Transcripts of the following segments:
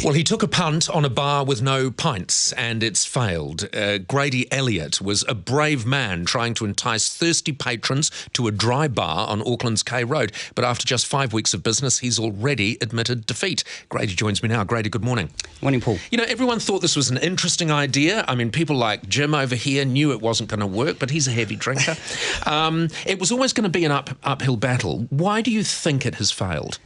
Well, he took a punt on a bar with no pints, and it's failed. Grady Elliot was a brave man trying to entice thirsty patrons to a dry bar on Auckland's K Road. But after just 5 weeks of business, he's already admitted defeat. Grady joins me now. Grady, good morning. Morning, Paul. You know, everyone thought this was an interesting idea. I mean, people like Jim over here knew it wasn't going to work, but he's a heavy drinker. It was always going to be an uphill battle. Why do you think it has failed?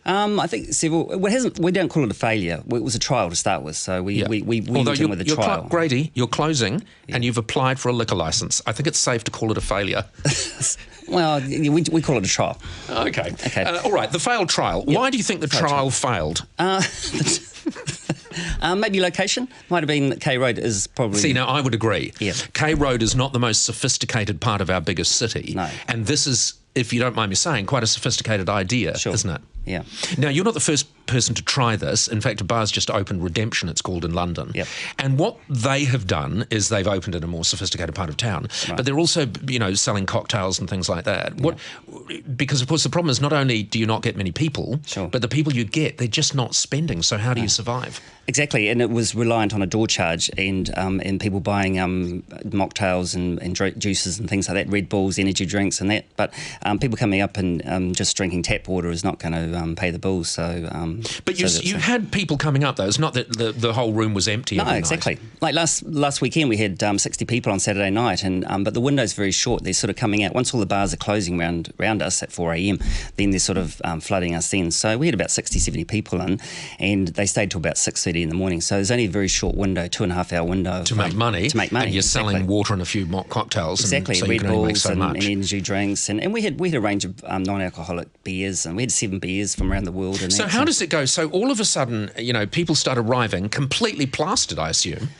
I think several. We don't call it a failure. It was a trial to start with, so we went in with a trial. Grady, you're closing, and you've applied for a liquor licence. I think it's safe to call it a failure. Well, we call it a trial. Okay. All right. The failed trial. Yep. Why do you think the trial failed? Maybe location. Might have been K Road is probably... See, now, I would agree. Yeah. K Road is not the most sophisticated part of our biggest city. No. And this is, if you don't mind me saying, quite a sophisticated idea, Sure. isn't it? Yeah. Now, you're not the first person to try this. In fact, a bar's just opened, Redemption, it's called, in London. Yep. And what they have done is they've opened in a more sophisticated part of town. Right. But they're also, selling cocktails and things like that. Yeah. Because, of course, the problem is not only do you not get many people, Sure. but the people you get, they're just not spending. So how do you survive? Exactly, and it was reliant on a door charge and people buying mocktails and juices and things like that, Red Bulls, energy drinks and that. But people coming up and just drinking tap water is not going to pay the bills. So, but you had people coming up though. It's not that the whole room was empty. No, every exactly. night. Like last weekend, we had 60 people on Saturday night, and but the window's very short. They're sort of coming out once all the bars are closing around us at 4 a.m. Then they're sort of flooding us then. So we had about 60, 70 people in, and they stayed till about 6:30 in the morning. So there's only a very short window, 2.5 hour window to make money. To make money, and you're selling water and a few mock cocktails. Exactly, and so Red you can only make Bulls so and much. energy drinks, and we had a range of non-alcoholic beers, and we had 7 beers from around the world. And so how does it go? So all of a sudden, people start arriving completely plastered, I assume.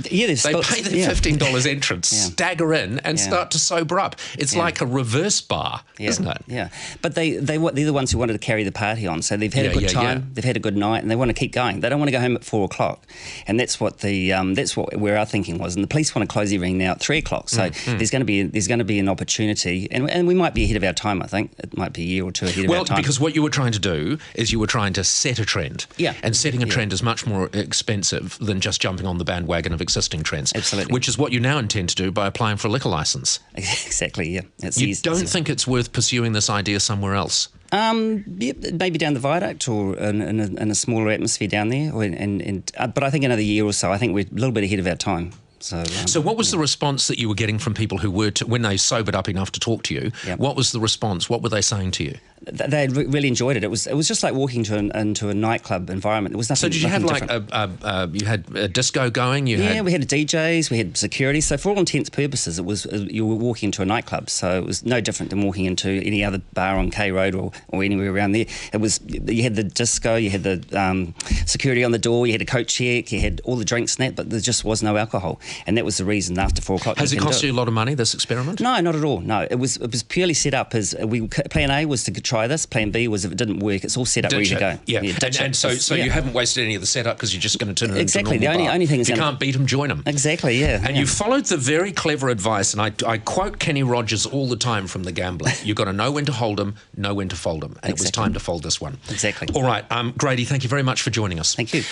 Yeah, they pay their $15 entrance, stagger in, and start to sober up. It's like a reverse bar, isn't it? Yeah, but they're the ones who wanted to carry the party on. So they've had a good time, they've had a good night, and they want to keep going. They don't want to go home at 4 o'clock, and that's what where our thinking was. And the police want to close everything now at 3 o'clock. So there's going to be an opportunity, and we might be ahead of our time. I think it might be a year or two ahead of our time. Well, because what you were trying to do is you were trying to set a trend. Yeah, and setting a trend is much more expensive than just jumping on the bandwagon of existing trends. Absolutely. Which is what you now intend to do by applying for a liquor licence. Exactly, yeah. You don't think it's worth pursuing this idea somewhere else? Maybe down the viaduct or in a smaller atmosphere down there. But I think another year or so, I think we're a little bit ahead of our time. So what was the response that you were getting from people who were, when they sobered up enough to talk to you? Yep. What was the response? What were they saying to you? They really enjoyed it. It was just like walking into a nightclub environment. There was nothing. So did you have you had a disco going? We had DJs, we had security. So for all intents and purposes, you were walking into a nightclub. So it was no different than walking into any other bar on K Road or anywhere around there. You had the disco, you had the security on the door, you had a coat check, you had all the drinks and that, but there just was no alcohol. And that was the reason after 4 o'clock. Has it cost you a lot of money, this experiment? No, not at all. No, it was purely set up as plan A was to try this. Plan B was if it didn't work, it's all set up ready to go. Yeah, and so you haven't wasted any of the setup because you're just going to turn it into a normal bar. The only thing is if you can't beat them, join them. Exactly, yeah. And you followed the very clever advice, and I quote Kenny Rogers all the time from The Gambler. You've got to know when to hold them, know when to fold them, and it was time to fold this one. Exactly. All right, Grady, thank you very much for joining us. Thank you.